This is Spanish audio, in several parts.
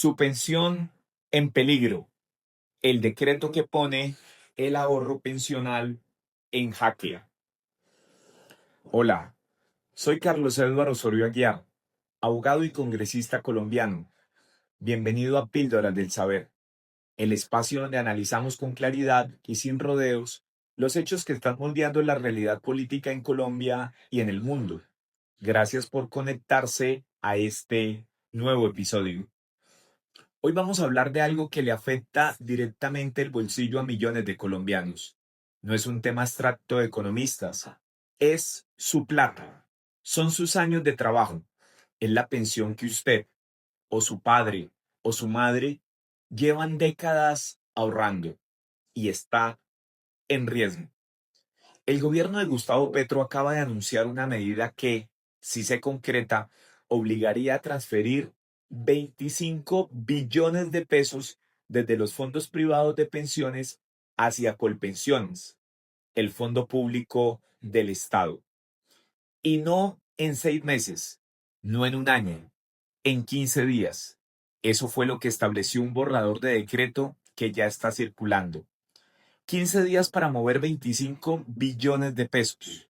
Su pensión en peligro. El decreto que pone el ahorro pensional en jaque. Hola, soy Carlos Eduardo Osorio Aguiar, abogado y congresista colombiano. Bienvenido a Píldoras del Saber, el espacio donde analizamos con claridad y sin rodeos los hechos que están moldeando la realidad política en Colombia y en el mundo. Gracias por conectarse a este nuevo episodio. Hoy vamos a hablar de algo que le afecta directamente el bolsillo a millones de colombianos. No es un tema abstracto de economistas, es su plata, son sus años de trabajo, es la pensión que usted, o su padre, o su madre llevan décadas ahorrando y está en riesgo. El gobierno de Gustavo Petro acaba de anunciar una medida que, si se concreta, obligaría a transferir 25 billones de pesos desde los fondos privados de pensiones hacia Colpensiones, el fondo público del Estado. Y no en 6 meses, no en un año, en 15 días. Eso fue lo que estableció un borrador de decreto que ya está circulando. 15 días para mover 25 billones de pesos.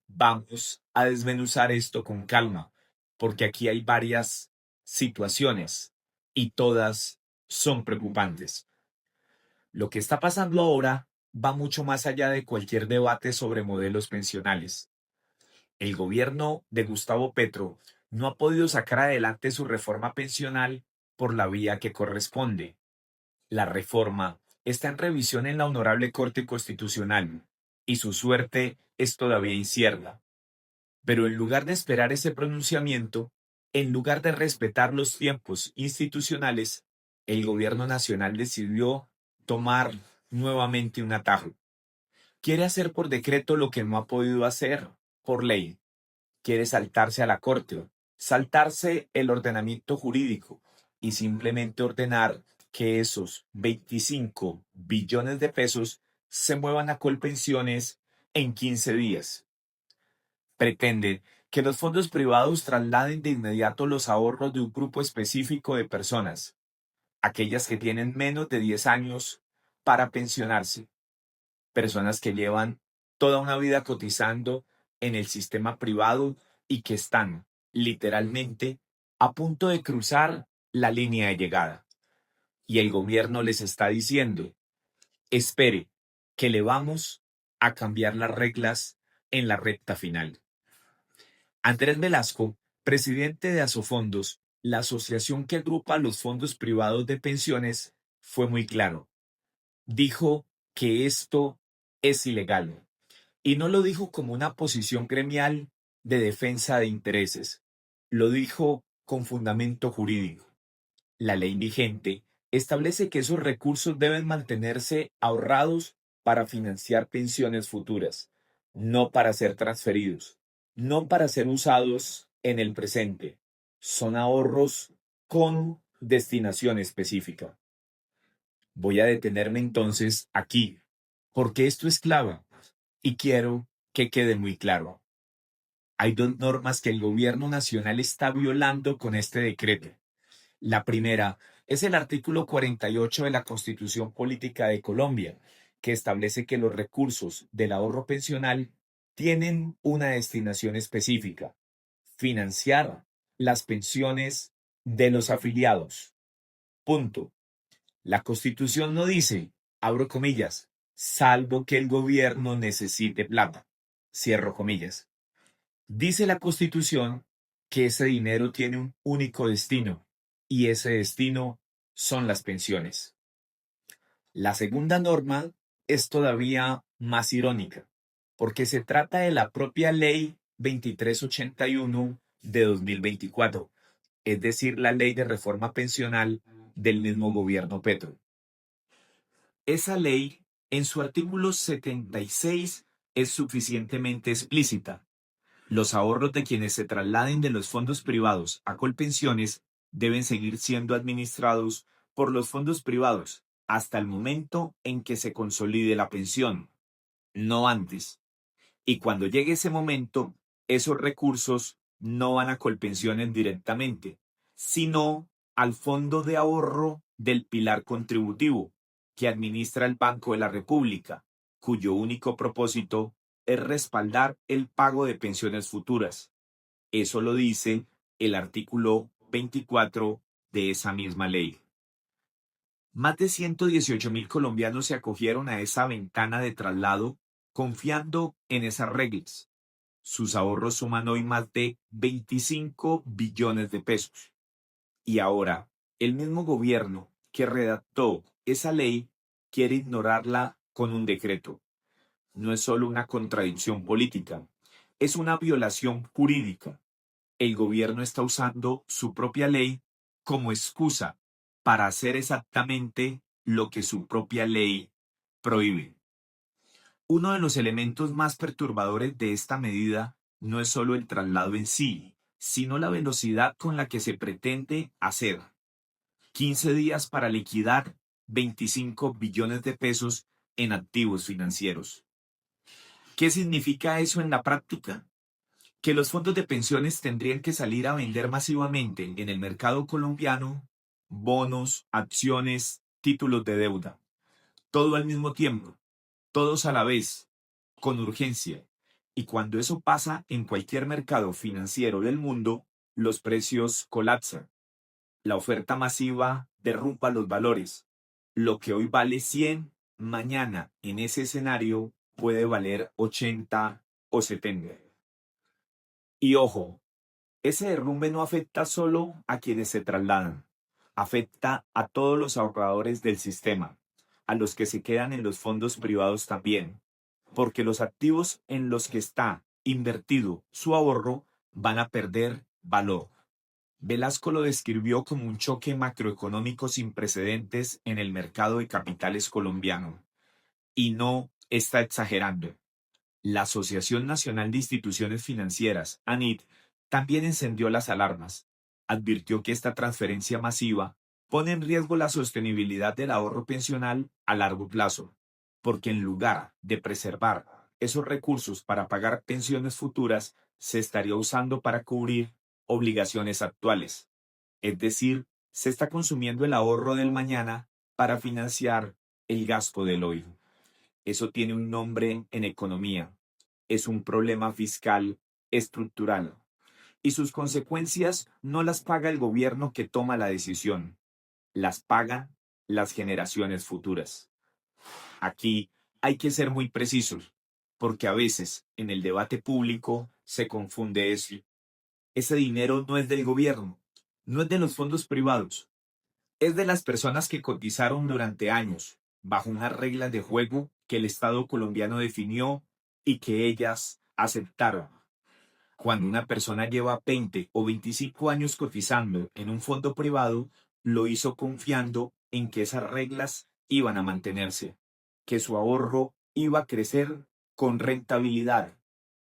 Vamos a desmenuzar esto con calma, porque aquí hay varias situaciones y todas son preocupantes. Lo que está pasando ahora va mucho más allá de cualquier debate sobre modelos pensionales. El gobierno de Gustavo Petro no ha podido sacar adelante su reforma pensional por la vía que corresponde. La reforma está en revisión en la Honorable Corte Constitucional y su suerte es todavía incierta. Pero en lugar de esperar ese pronunciamiento, en lugar de respetar los tiempos institucionales, el gobierno nacional decidió tomar nuevamente un atajo. Quiere hacer por decreto lo que no ha podido hacer por ley. Quiere saltarse a la corte, saltarse el ordenamiento jurídico y simplemente ordenar que esos 25 billones de pesos se muevan a Colpensiones en 15 días. Pretende que los fondos privados trasladen de inmediato los ahorros de un grupo específico de personas, aquellas que tienen menos de 10 años para pensionarse, personas que llevan toda una vida cotizando en el sistema privado y que están, literalmente, a punto de cruzar la línea de llegada. Y el gobierno les está diciendo, espere, que le vamos a cambiar las reglas en la recta final. Andrés Velasco, presidente de Asofondos, la asociación que agrupa los fondos privados de pensiones, fue muy claro. Dijo que esto es ilegal. Y no lo dijo como una posición gremial de defensa de intereses. Lo dijo con fundamento jurídico. La ley vigente establece que esos recursos deben mantenerse ahorrados para financiar pensiones futuras, no para ser transferidos, no para ser usados en el presente. Son ahorros con destinación específica. Voy a detenerme entonces aquí, porque esto es clave y quiero que quede muy claro. Hay dos normas que el gobierno nacional está violando con este decreto. La primera es el artículo 48 de la Constitución Política de Colombia, que establece que los recursos del ahorro pensional tienen una destinación específica: financiar las pensiones de los afiliados. Punto. La Constitución no dice, abro comillas, salvo que el gobierno necesite plata. Cierro comillas. Dice la Constitución que ese dinero tiene un único destino, y ese destino son las pensiones. La segunda norma es todavía más irónica, porque se trata de la propia Ley 2381 de 2024, es decir, la Ley de Reforma Pensional del mismo gobierno Petro. Esa ley, en su artículo 76, es suficientemente explícita. Los ahorros de quienes se trasladen de los fondos privados a Colpensiones deben seguir siendo administrados por los fondos privados hasta el momento en que se consolide la pensión, no antes. Y cuando llegue ese momento, esos recursos no van a Colpensiones directamente, sino al Fondo de Ahorro del Pilar Contributivo, que administra el Banco de la República, cuyo único propósito es respaldar el pago de pensiones futuras. Eso lo dice el artículo 24 de esa misma ley. Más de 118.000 colombianos se acogieron a esa ventana de traslado confiando en esas reglas. Sus ahorros suman hoy más de 25 billones de pesos. Y ahora, el mismo gobierno que redactó esa ley quiere ignorarla con un decreto. No es solo una contradicción política, es una violación jurídica. El gobierno está usando su propia ley como excusa para hacer exactamente lo que su propia ley prohíbe. Uno de los elementos más perturbadores de esta medida no es solo el traslado en sí, sino la velocidad con la que se pretende hacer. 15 días para liquidar 25 billones de pesos en activos financieros. ¿Qué significa eso en la práctica? Que los fondos de pensiones tendrían que salir a vender masivamente en el mercado colombiano bonos, acciones, títulos de deuda. Todo al mismo tiempo, todos a la vez, con urgencia. Y cuando eso pasa en cualquier mercado financiero del mundo, los precios colapsan. La oferta masiva derrumba los valores. Lo que hoy vale 100, mañana en ese escenario puede valer 80 o 70. Y ojo, ese derrumbe no afecta solo a quienes se trasladan, afecta a todos los ahorradores del sistema, a los que se quedan en los fondos privados también, porque los activos en los que está invertido su ahorro van a perder valor. Velasco lo describió como un choque macroeconómico sin precedentes en el mercado de capitales colombiano. Y no está exagerando. La Asociación Nacional de Instituciones Financieras, ANIT, también encendió las alarmas. Advirtió que esta transferencia masiva pone en riesgo la sostenibilidad del ahorro pensional a largo plazo, porque en lugar de preservar esos recursos para pagar pensiones futuras, se estaría usando para cubrir obligaciones actuales. Es decir, se está consumiendo el ahorro del mañana para financiar el gasto del hoy. Eso tiene un nombre en economía. Es un problema fiscal estructural. Y sus consecuencias no las paga el gobierno que toma la decisión. Las pagan las generaciones futuras. Aquí hay que ser muy precisos, porque a veces en el debate público se confunde eso. Ese dinero no es del gobierno, no es de los fondos privados, es de las personas que cotizaron durante años bajo unas reglas de juego que el Estado colombiano definió y que ellas aceptaron. Cuando una persona lleva 20 o 25 años cotizando en un fondo privado, lo hizo confiando en que esas reglas iban a mantenerse, que su ahorro iba a crecer con rentabilidad,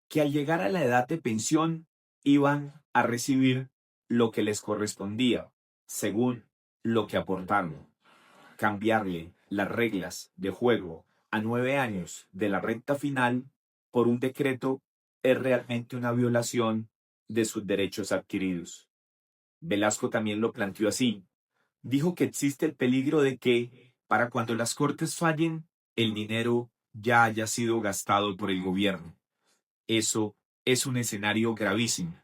que al llegar a la edad de pensión iban a recibir lo que les correspondía, según lo que aportaron. Cambiarle las reglas de juego a 9 años de la recta final por un decreto es realmente una violación de sus derechos adquiridos. Velasco también lo planteó así. Dijo que existe el peligro de que, para cuando las cortes fallen, el dinero ya haya sido gastado por el gobierno. Eso es un escenario gravísimo,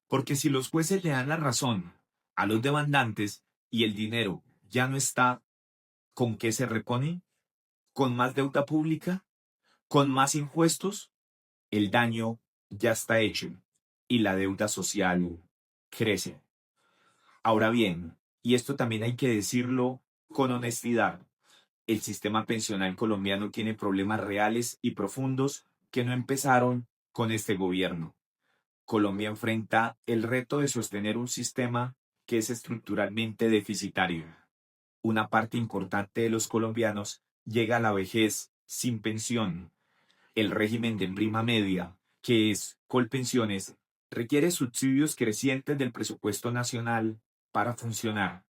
porque si los jueces le dan la razón a los demandantes y el dinero ya no está, ¿con qué se repone? ¿Con más deuda pública? ¿Con más impuestos? El daño ya está hecho y la deuda social crece. Ahora bien, y esto también hay que decirlo con honestidad, el sistema pensional colombiano tiene problemas reales y profundos que no empezaron con este gobierno. Colombia enfrenta el reto de sostener un sistema que es estructuralmente deficitario. Una parte importante de los colombianos llega a la vejez sin pensión. El régimen de prima media, que es Colpensiones, requiere subsidios crecientes del presupuesto nacional para funcionar.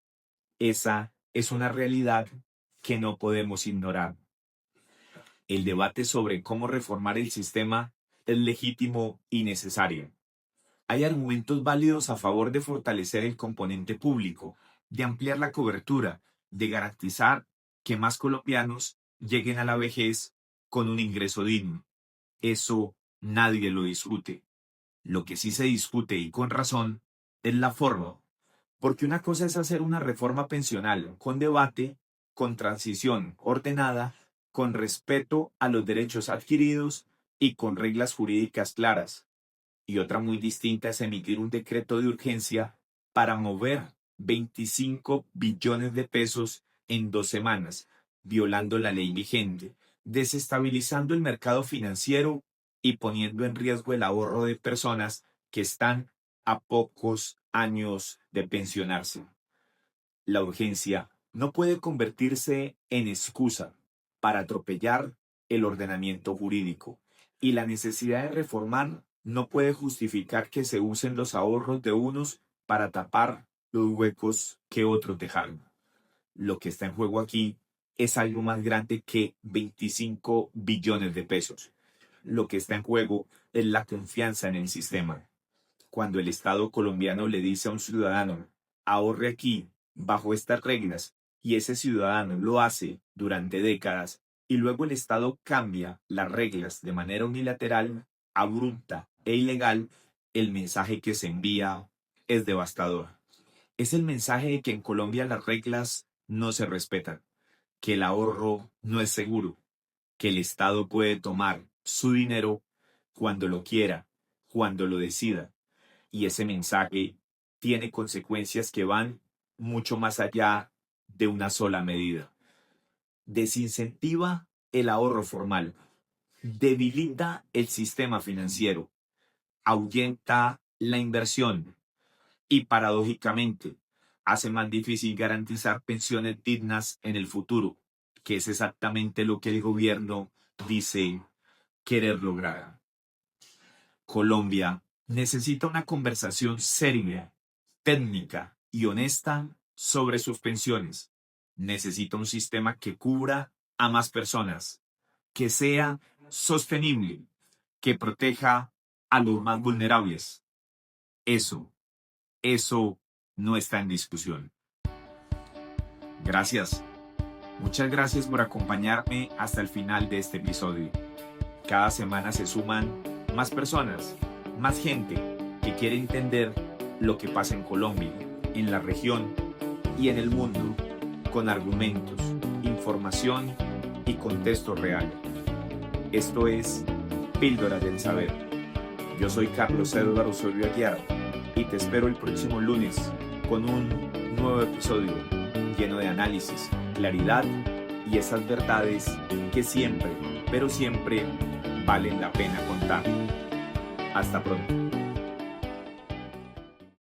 Esa es una realidad que no podemos ignorar. El debate sobre cómo reformar el sistema es legítimo y necesario. Hay argumentos válidos a favor de fortalecer el componente público, de ampliar la cobertura, de garantizar que más colombianos lleguen a la vejez con un ingreso digno. Eso nadie lo discute. Lo que sí se discute, y con razón, es la forma. Porque una cosa es hacer una reforma pensional con debate, con transición ordenada, con respeto a los derechos adquiridos y con reglas jurídicas claras. Y otra muy distinta es emitir un decreto de urgencia para mover 25 billones de pesos en 2 semanas, violando la ley vigente, desestabilizando el mercado financiero y poniendo en riesgo el ahorro de personas que están a pocos años de pensionarse. La urgencia no puede convertirse en excusa para atropellar el ordenamiento jurídico, y la necesidad de reformar no puede justificar que se usen los ahorros de unos para tapar los huecos que otros dejaron. Lo que está en juego aquí es algo más grande que 25 billones de pesos. Lo que está en juego es la confianza en el sistema. Cuando el Estado colombiano le dice a un ciudadano, ahorre aquí, bajo estas reglas, y ese ciudadano lo hace durante décadas, y luego el Estado cambia las reglas de manera unilateral, abrupta e ilegal, el mensaje que se envía es devastador. Es el mensaje de que en Colombia las reglas no se respetan, que el ahorro no es seguro, que el Estado puede tomar su dinero cuando lo quiera, cuando lo decida. Y ese mensaje tiene consecuencias que van mucho más allá de una sola medida. Desincentiva el ahorro formal, debilita el sistema financiero, ahuyenta la inversión y, paradójicamente, hace más difícil garantizar pensiones dignas en el futuro, que es exactamente lo que el gobierno dice querer lograr. Colombia necesita una conversación seria, técnica y honesta sobre sus pensiones. Necesita un sistema que cubra a más personas, que sea sostenible, que proteja a los más vulnerables. Eso no está en discusión. Gracias. Muchas gracias por acompañarme hasta el final de este episodio. Cada semana se suman más personas, más gente que quiere entender lo que pasa en Colombia, en la región y en el mundo, con argumentos, información y contexto real. Esto es Píldoras del Saber. Yo soy Carlos Eduardo Osorio Aguiar y te espero el próximo lunes con un nuevo episodio lleno de análisis, claridad y esas verdades que siempre, pero siempre, valen la pena contar. Hasta pronto.